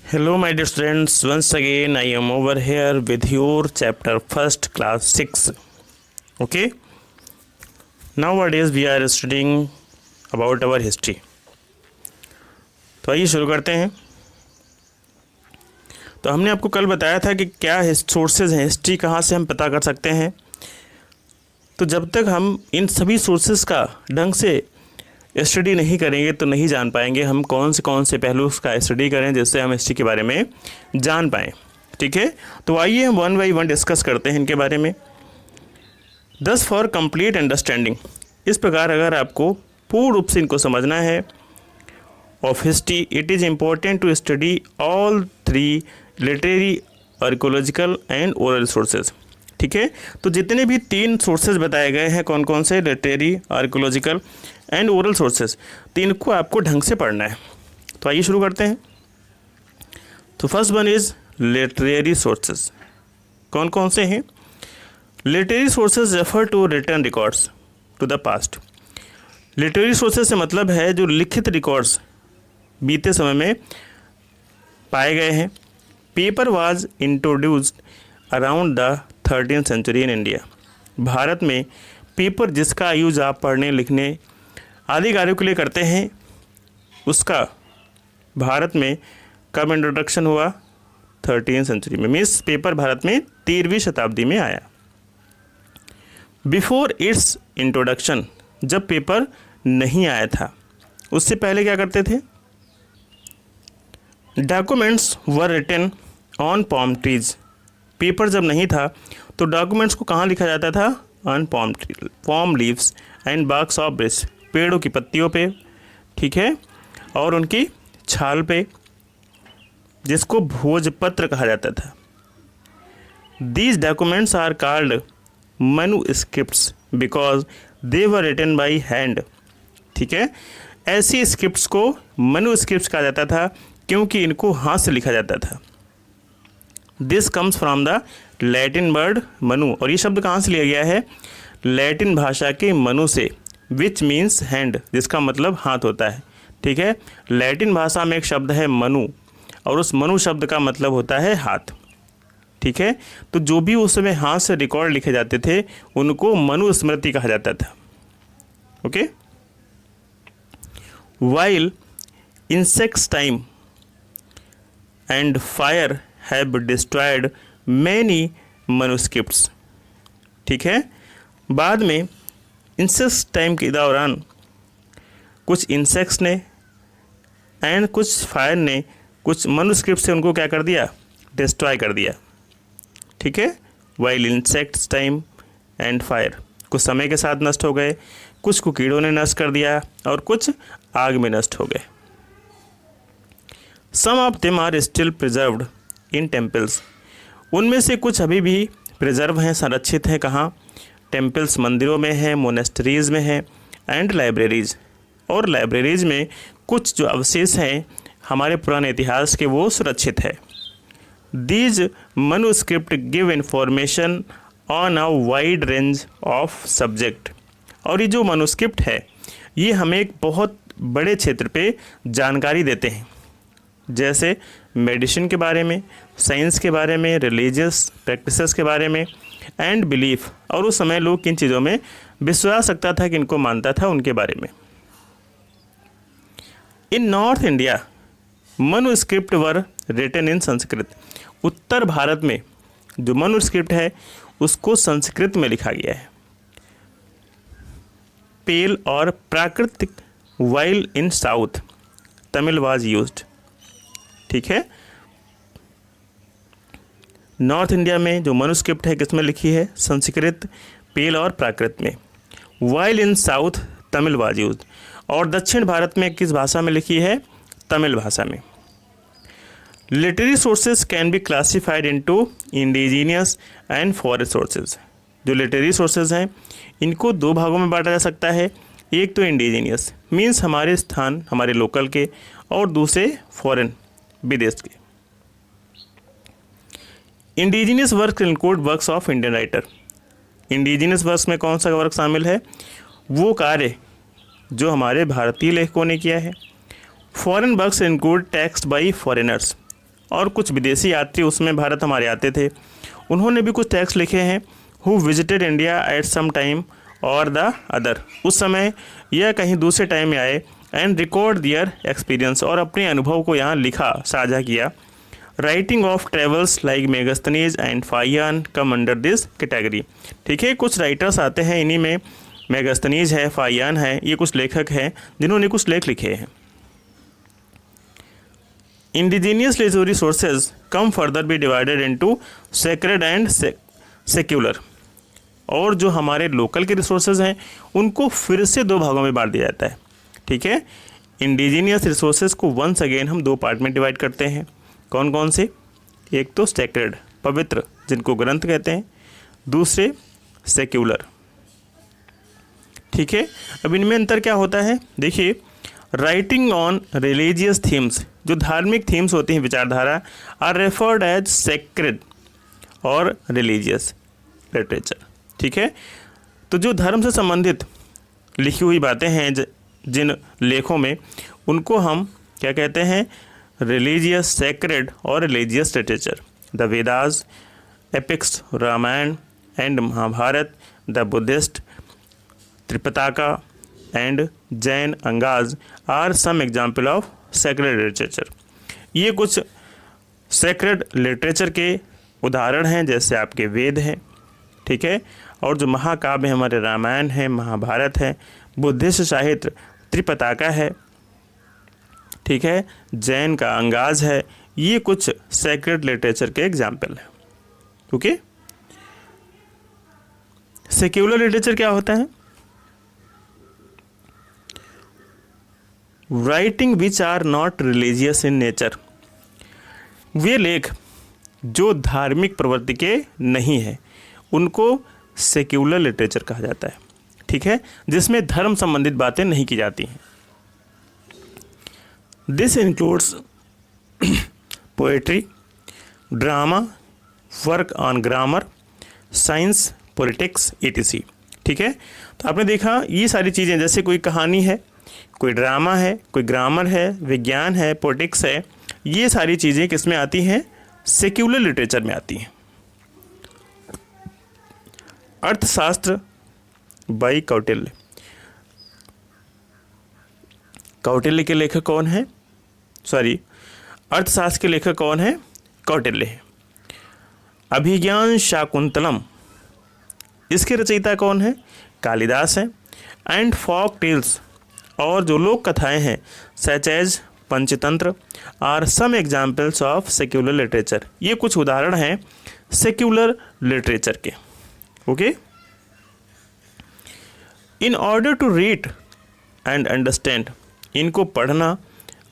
Hello, my dear students. Once again, I am over here with your chapter first, class 6. Okay. Nowadays, we are studying about our history. तो आइए शुरू करते हैं। तो हमने आपको कल बताया था कि क्या सोर्सेज हैं, हिस्ट्री कहाँ से हम पता कर सकते हैं। तो जब तक हम इन सभी सोर्सेज का ढंग से स्टडी नहीं करेंगे तो नहीं जान पाएंगे हम कौन से पहलू का स्टडी करें जिससे हम हिस्ट्री के बारे में जान पाएँ। ठीक है, तो आइए हम वन बाई वन डिस्कस करते हैं इनके बारे में। दस फॉर कंप्लीट अंडरस्टैंडिंग, इस प्रकार अगर आपको पूर्ण रूप से इनको समझना है of history, it is important to study all three literary, archaeological and oral sources. ठीक है, तो जितने भी तीन सोर्सेज बताए गए हैं कौन कौन से, literary, archaeological and oral sources, तो इनको आपको ढंग से पढ़ना है। तो आइए शुरू करते हैं। तो first one is literary sources. कौन कौन से हैं? Literary sources refer to written records to the past. Literary sources से मतलब है जो लिखित रिकॉर्ड्स बीते समय में पाए गए हैं। Paper was introduced around the 13th century in India. भारत में पेपर जिसका यूज आप पढ़ने लिखने आदि कार्यों के लिए करते हैं, उसका भारत में कब इंट्रोडक्शन हुआ? 13th सेंचुरी में। मीन्स पेपर भारत में 13वीं शताब्दी में आया। बिफोर इट्स इंट्रोडक्शन, जब पेपर नहीं आया था, उससे पहले क्या करते थे? Documents were written on palm trees. Paper जब नहीं था तो डॉक्यूमेंट्स को कहाँ लिखा जाता था? On palm leaves and barks of birch, पेड़ों की पत्तियों पे, ठीक है, और उनकी छाल पे, जिसको भोजपत्र कहा जाता था। These documents are called manuscripts because they were written by hand. ठीक है, ऐसी स्क्रिप्ट्स को मैन्युस्क्रिप्ट्स कहा जाता था क्योंकि इनको हाथ से लिखा जाता था। This comes from the Latin word Manu, और ये शब्द कहाँ से लिया गया है? लैटिन भाषा के मनु से, विच मीन्स हैंड, जिसका मतलब हाथ होता है। ठीक है, लैटिन भाषा में एक शब्द है मनु, और उस मनु शब्द का मतलब होता है हाथ। ठीक है, तो जो भी उस समय हाथ से रिकॉर्ड लिखे जाते थे उनको मनुस्मृति कहा जाता था। Okay, while insects time and fire have destroyed many manuscripts. ठीक है, बाद में इंसेक्ट्स टाइम के दौरान कुछ इंसेक्ट्स ने एंड कुछ फायर ने कुछ मैन्युस्क्रिप्ट से उनको क्या कर दिया? डिस्ट्रॉय कर दिया। ठीक है, while insects time and fire, कुछ समय के साथ नष्ट हो गए, कुछ को कीड़ों ने नष्ट कर दिया और कुछ आग में नष्ट हो गए। Some of them are still preserved in temples, उनमें से कुछ अभी भी प्रिजर्व हैं, संरक्षित हैं। कहाँ? टेम्पल्स, मंदिरों में है, मोनेस्ट्रीज में है, एंड लाइब्रेरीज, और लाइब्रेरीज में कुछ जो अवशेष हैं हमारे पुराने इतिहास के वो सुरक्षित है। These manuscript give information on a wide range of subject, और ये जो मैन्युस्क्रिप्ट है ये हमें एक बहुत बड़े क्षेत्र पे जानकारी देते हैं, जैसे मेडिसिन के बारे में, साइंस के बारे में, रिलीजियस प्रैक्टिसेस के बारे में, एंड बिलीफ, और उस समय लोग किन चीज़ों में विश्वास रखता था, किनको मानता था, उनके बारे में। In North India manuscript were written in Sanskrit, उत्तर भारत में जो मैन्युस्क्रिप्ट है उसको संस्कृत में लिखा गया है। पेल और प्राकृतिक, while in south Tamil was used. ठीक है, नॉर्थ इंडिया में जो मैन्युस्क्रिप्ट है किसमें लिखी है? संस्कृत, पेल और प्राकृत में। While in south Tamil was used, और दक्षिण भारत में किस भाषा में लिखी है? तमिल भाषा में। Literary sources can be classified into indigenous and foreign sources. जो लिटरेरी सोर्सेज हैं इनको दो भागों में बांटा जा सकता है। एक तो इंडिजीनियस मीन्स हमारे स्थान, हमारे लोकल के, और दूसरे फॉरेन, विदेश के। Indigenous work include works of Indian writer. Indigenous works में कौन सा वर्क शामिल है? वो कार्य जो हमारे भारतीय लेखकों ने किया है। Foreign works include text by foreigners, और कुछ विदेशी यात्री उसमें भारत हमारे आते थे, उन्होंने भी कुछ टेक्स्ट लिखे हैं। Who visited India at some time और द अदर, उस समय या कहीं दूसरे टाइम में आए, एंड रिकॉर्ड दियर एक्सपीरियंस, और अपने अनुभव को यहाँ लिखा, साझा किया। Writing of travels like Megasthenes and Fahien come under this category. ठीक है, कुछ राइटर्स आते हैं, इन्हीं में मेगास्थनीज है, फाहियान है, ये कुछ लेखक हैं जिन्होंने कुछ लेख लिखे हैं। Indigenous literary sources can further be divided into sacred and secular, और जो हमारे लोकल के रिसोर्सेज हैं उनको फिर से दो भागों में बांट दिया जाता है। ठीक है, इंडिजीनियस रिसोर्सेज को वंस अगेन हम दो पार्ट में डिवाइड करते हैं। कौन कौन से? एक तो सेक्रेड, पवित्र, जिनको ग्रंथ कहते हैं, दूसरे सेक्युलर। ठीक है, अब इनमें अंतर क्या होता है? देखिए, राइटिंग ऑन रिलीजियस थीम्स, जो धार्मिक थीम्स होती हैं, विचारधारा, आर रेफर्ड एज सेक्रेड और रिलीजियस लिटरेचर। ठीक है, तो जो धर्म से संबंधित लिखी हुई बातें हैं जिन लेखों में, उनको हम क्या कहते हैं? रिलीजियस, सेक्रेड और religious literature. The Vedas, epics, Ramayana and Mahabharata, the Buddhist Tripitaka and Jain Angas are some example of sacred literature. ये कुछ सेक्रेड लिटरेचर के उदाहरण हैं, जैसे आपके वेद हैं। ठीक है, और जो महाकाव्य हमारे रामायण है, महाभारत है, बुद्धिस्ट साहित्य त्रिपिटका है, ठीक है, जैन का अंगाज है, ये कुछ सेक्रेड लिटरेचर के एग्जाम्पल हैं। ओके, सेक्युलर लिटरेचर क्या होता है? Writing which are not religious in nature, वे लेख जो धार्मिक प्रवृत्ति के नहीं है, उनको सेक्युलर लिटरेचर कहा जाता है। ठीक है, जिसमें धर्म संबंधित बातें नहीं की जाती हैं। This includes poetry, drama, work on grammar, science, politics, etc। ठीक है, तो आपने देखा ये सारी चीज़ें, जैसे कोई कहानी है, कोई ड्रामा है, कोई ग्रामर है, विज्ञान है, पॉलिटिक्स है, ये सारी चीज़ें किस में आती हैं? सेक्युलर लिटरेचर में आती हैं। अर्थशास्त्र बाई कौटिल्य। कौटिल्य के लेखक कौन है? अर्थशास्त्र के लेखक कौन है? कौटिल्य है। अभिज्ञान शाकुंतलम, इसके रचयिता कौन है? कालिदास है। एंड फॉक टेल्स, और जो लोक कथाएं हैं, such as Panchatantra, are some examples of secular literature, ये कुछ उदाहरण हैं सेक्युलर लिटरेचर के। Okay, in order to read and understand, इनको पढ़ना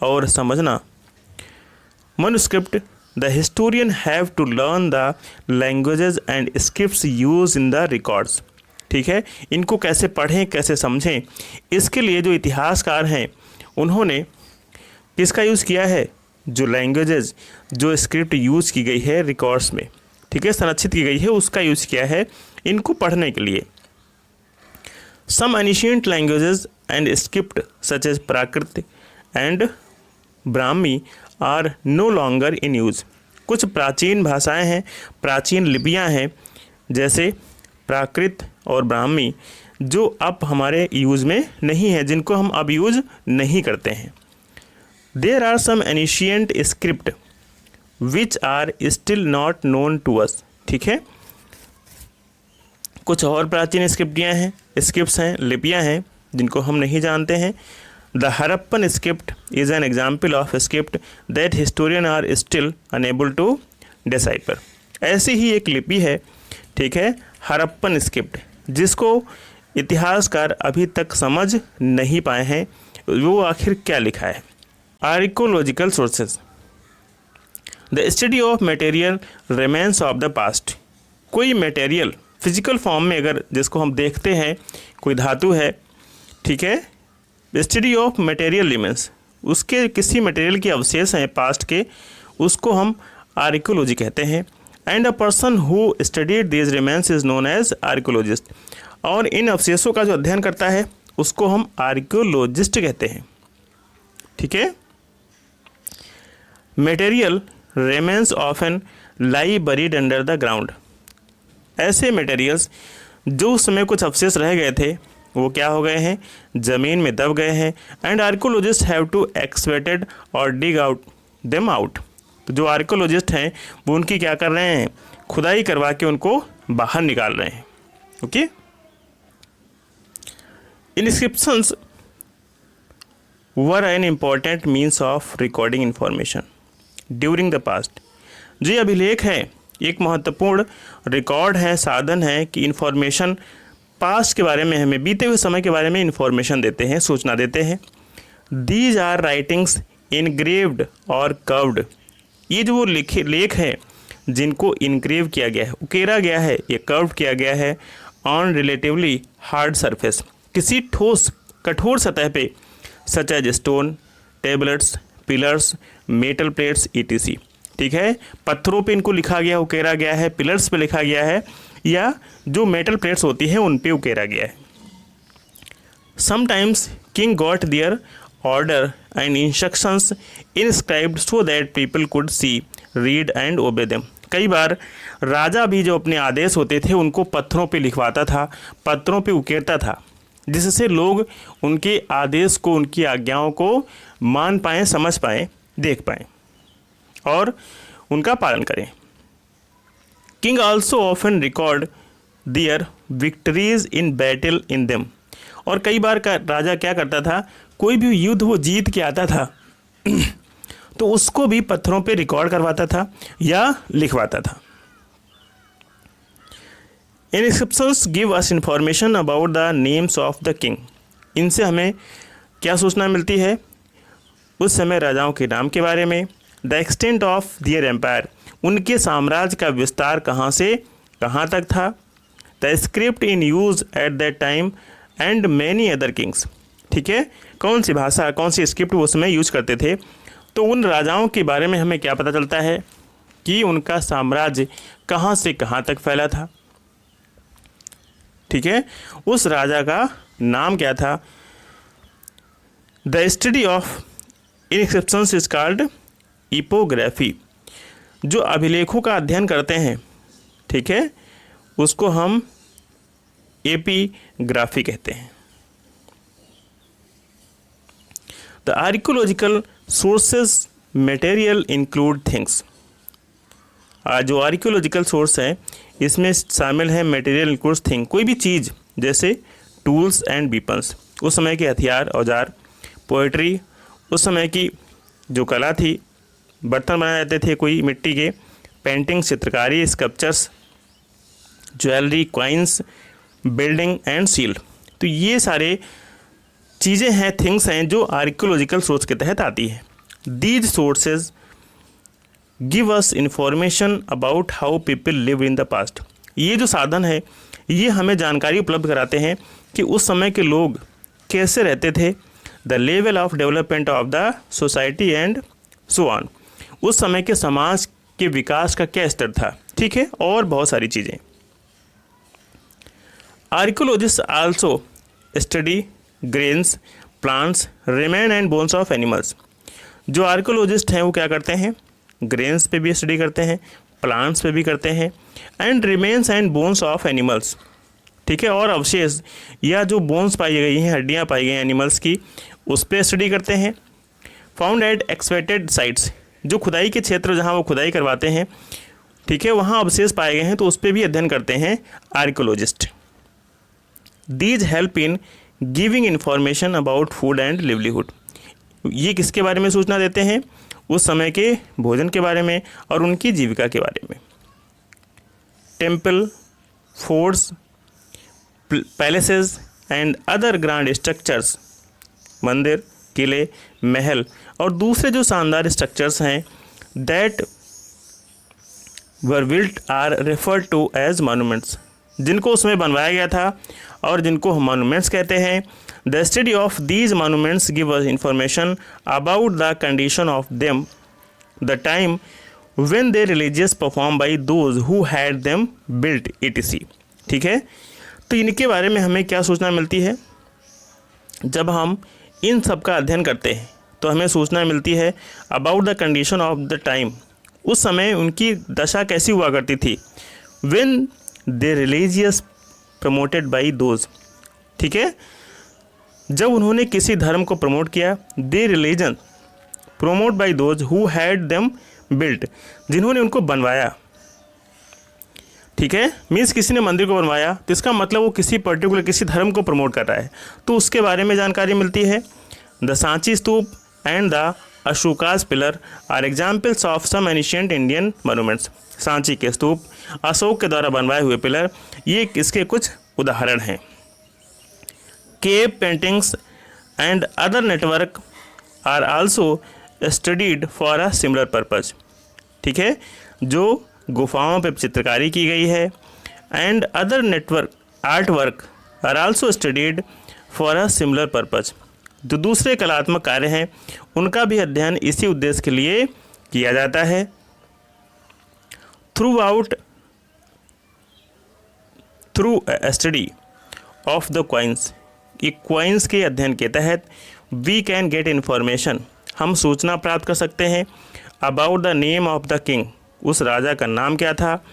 और समझना, manuscript, the historian have to learn the languages and scripts use in the records. ठीक है, इनको कैसे पढ़ें, कैसे समझें, इसके लिए जो इतिहासकार हैं उन्होंने किसका यूज़ किया है? जो लैंग्वेजेस, जो स्क्रिप्ट यूज़ की गई है रिकॉर्ड्स में, ठीक है, संरक्षित की गई है, उसका यूज़ किया है इनको पढ़ने के लिए। Some ancient languages and script such as Prakrit and Brahmi are no longer in use, कुछ प्राचीन भाषाएं हैं, प्राचीन लिपियां हैं, जैसे प्राकृत और ब्राह्मी, जो अब हमारे यूज़ में नहीं है, जिनको हम अब यूज़ नहीं करते हैं। There are some ancient script which are still not known to us. ठीक है, कुछ और प्राचीन स्क्रिप्ट्स हैं, लिपियां हैं, जिनको हम नहीं जानते हैं। The Harappan script is an example of script that historian are still unable to decipher. ऐसी ही एक लिपि है, ठीक है, हरप्पन स्क्रिप्ट, जिसको इतिहासकार अभी तक समझ नहीं पाए हैं वो आखिर क्या लिखा है। Archaeological sources, the study of material remains of the past, कोई मटेरियल फिजिकल फॉर्म में अगर जिसको हम देखते हैं, कोई धातु है, ठीक है, स्टडी ऑफ मटेरियल रिमेन्स, उसके किसी मटेरियल के अवशेष हैं पास्ट के, उसको हम आर्कियोलॉजी कहते हैं। And a person who studied these remains is known as archaeologist, और इन अवशेषों का जो अध्ययन करता है उसको हम आर्कियोलॉजिस्ट कहते हैं। ठीक है, material remains often lie buried under the ground. ऐसे मटेरियल्स जो उस समय कुछ अवशेष रह गए थे वो क्या हो गए हैं, ज़मीन में दब गए हैं। एंड आर्कोलॉजिस्ट हैव टू एक्सवेटेड और डिग आउट देम आउट। तो जो आर्कोलॉजिस्ट हैं वो उनकी क्या कर रहे हैं, खुदाई करवा के उनको बाहर निकाल रहे हैं। Okay, inscriptions were an important means of recording information during the past. जो ये अभिलेख है एक महत्वपूर्ण रिकॉर्ड है, साधन है कि इंफॉर्मेशन पास्ट के बारे में, हमें बीते हुए समय के बारे में इंफॉर्मेशन देते हैं, सूचना देते हैं। दीज आर राइटिंग्स इनग्रेव्ड और कर्व्ड। ये जो वो लेख है जिनको इनग्रेव किया गया है, उकेरा गया है, ये कर्व किया गया है ऑन रिलेटिवली हार्ड सरफेस, किसी ठोस कठोर सतह पे, such as stone, tablets, pillars, metal plates etc। ठीक है, पत्थरों पे इनको लिखा गया, उकेरा गया है, पिलर्स पे लिखा गया है, या जो मेटल प्लेट्स होती हैं उन पे उकेरा गया है। Sometimes king got their order and instructions inscribed so that people could see, read and obey them. कई बार राजा भी जो अपने आदेश होते थे उनको पत्थरों पे लिखवाता था, पत्थरों पे उकेरता था, जिससे लोग उनके आदेश को, उनकी आज्ञाओं को मान पाएँ, समझ पाएँ, देख पाएँ और उनका पालन करें। King also often record their victories in battle in them. और कई बार का राजा क्या करता था, कोई भी युद्ध वो जीत के आता था तो उसको भी पत्थरों पे रिकॉर्ड करवाता था या लिखवाता था। Inscriptions give us information about the names of the king. इनसे हमें क्या सूचना मिलती है, उस समय राजाओं के नाम के बारे में। The extent of their empire, उनके साम्राज्य का विस्तार कहाँ से कहाँ तक था। The script in use at that time and many other kings. ठीक है, कौन सी भाषा, कौन सी स्क्रिप्ट वो समय यूज करते थे। तो उन राजाओं के बारे में हमें क्या पता चलता है कि उनका साम्राज्य कहाँ से कहाँ तक फैला था। ठीक है, उस राजा का नाम क्या था। The study of inscriptions is called epigraphy. जो अभिलेखों का अध्ययन करते हैं, ठीक है, उसको हम एपिग्राफी कहते हैं। The archaeological sources material include things. जो आर्कियोलॉजिकल सोर्स है इसमें शामिल है मटेरियल इंक्लूड्स थिंग, कोई भी चीज़, जैसे टूल्स एंड वीपन्स, उस समय के हथियार, औजार। पोएट्री, उस समय की जो कला थी, बर्तन बनाए जाते थे कोई मिट्टी के। पेंटिंग, चित्रकारी, sculptures, jewellery, coins, building and seal. तो ये सारे चीज़ें हैं, थिंग्स हैं जो आर्कियोलॉजिकल सोर्स के तहत आती है। These sources give us information about how people live in the past. ये जो साधन है ये हमें जानकारी उपलब्ध कराते हैं कि उस समय के लोग कैसे रहते थे। The level of development of the society and so on, उस समय के समाज के विकास का क्या स्तर था। ठीक है, और बहुत सारी चीज़ें। Archaeologist also study grains, plants, रेमेन and bones of animals. जो आर्कियोलॉजिस्ट हैं वो क्या करते हैं, ग्रेन्स पे भी स्टडी करते हैं, प्लांट्स पे भी करते हैं, and remains and bones of animals. ठीक है, और अवशेष या जो बोन्स पाई गई हैं, हड्डियाँ पाई गई हैं एनिमल्स की, उस पर स्टडी करते हैं। फाउंड एट एक्सवेटेड साइट्स, जो खुदाई के क्षेत्र जहाँ वो खुदाई करवाते हैं, ठीक है, वहाँ अवशेष पाए गए हैं तो उस पर भी अध्ययन करते हैं archaeologist. These help in giving information about food and livelihood. ये किसके बारे में सूचना देते हैं, उस समय के भोजन के बारे में और उनकी जीविका के बारे में। Temple, forts, palaces and other grand structures, मंदिर, किले, महल और दूसरे जो शानदार स्ट्रक्चर्स हैं that were built are referred to as monuments, जिनको उसमें बनवाया गया था और जिनको हम मॉन्यूमेंट्स कहते हैं। The study of these monuments give us information about the condition of them, the time when they religious perform by those who had them built etc। ठीक है, तो इनके बारे में हमें क्या सूचना मिलती है, जब हम इन सब का अध्ययन करते हैं तो हमें सूचना मिलती है about the condition of the time, उस समय उनकी दशा कैसी हुआ करती थी। When they religious promoted by those, ठीक है, जब उन्होंने किसी धर्म को प्रमोट किया, they religion promote by those who had them built, जिन्होंने उनको बनवाया, ठीक है, मीन्स किसी ने मंदिर को बनवाया तो इसका मतलब वो किसी पर्टिकुलर किसी धर्म को प्रमोट कर रहा है, तो उसके बारे में जानकारी मिलती है। The Sanchi stupa and the Ashoka's pillar are examples of some ancient Indian monuments. Sanchi के स्तूप, अशोक के द्वारा बनवाए हुए पिलर, ये इसके कुछ उदाहरण हैं। Cave paintings and other network are also studied for a similar purpose, ठीक है, जो गुफाओं पर चित्रकारी की गई है, and other network art work are also studied for a similar purpose, जो दूसरे कलात्मक कार्य हैं उनका भी अध्ययन इसी उद्देश्य के लिए किया जाता है। Through study of the coins, ये क्वाइंस के अध्ययन के तहत वी कैन गेट इन्फॉर्मेशन, हम सूचना प्राप्त कर सकते हैं, about the name of the king, उस राजा का नाम क्या था,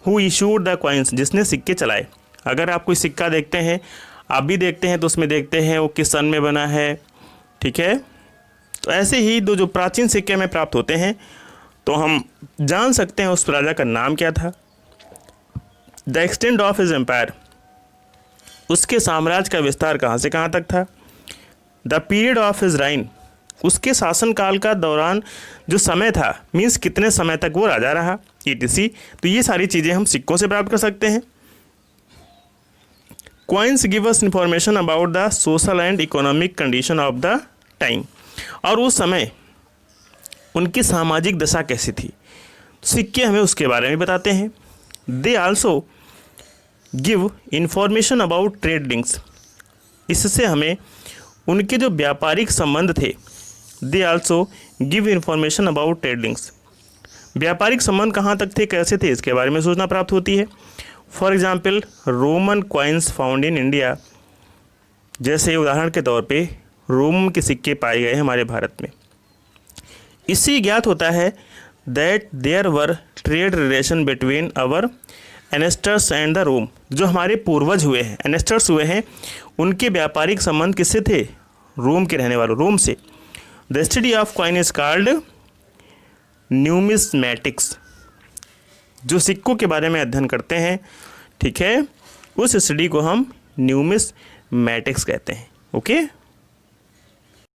हु इशूड द क्वाइंस, जिसने सिक्के चलाए। अगर आप कोई सिक्का देखते हैं, आप भी देखते हैं, तो उसमें देखते हैं वो किस सन में बना है, ठीक है, तो ऐसे ही जो प्राचीन सिक्के में प्राप्त होते हैं तो हम जान सकते हैं उस राजा का नाम क्या था। The extent of his empire, उसके साम्राज्य का विस्तार कहाँ से कहाँ तक था। The period of his reign, उसके शासनकाल का दौरान जो समय था, मीन्स कितने समय तक वो राजा रहा, etc। तो ये सारी चीज़ें हम सिक्कों से प्राप्त कर सकते हैं। Coins give us information about the social and economic condition of the time, और उस समय उनकी सामाजिक दशा कैसी थी, सिक्के हमें उसके बारे में बताते हैं। They also give information about trade links, इससे हमें उनके जो व्यापारिक संबंध थे, they also give information about trade links, व्यापारिक संबंध कहाँ तक थे, कैसे थे, इसके बारे में सूचना प्राप्त होती है। For example Roman coins found in India, जैसे उदाहरण के तौर पे रोम के सिक्के पाए गए हमारे भारत में। इससे ज्ञात होता है that there were trade relation between our ancestors and the Rome, जो हमारे पूर्वज हुए हैं, एनेस्टर्स हुए हैं, उनके व्यापारिक संबंध किससे थे, रोम के रहने वालों, रोम से। The study of coin is called numismatics, जो सिक्कों के बारे में अध्ययन करते हैं, ठीक है, उस स्टडी को हम न्यूमिस्मैटिक्स कहते हैं। ओके।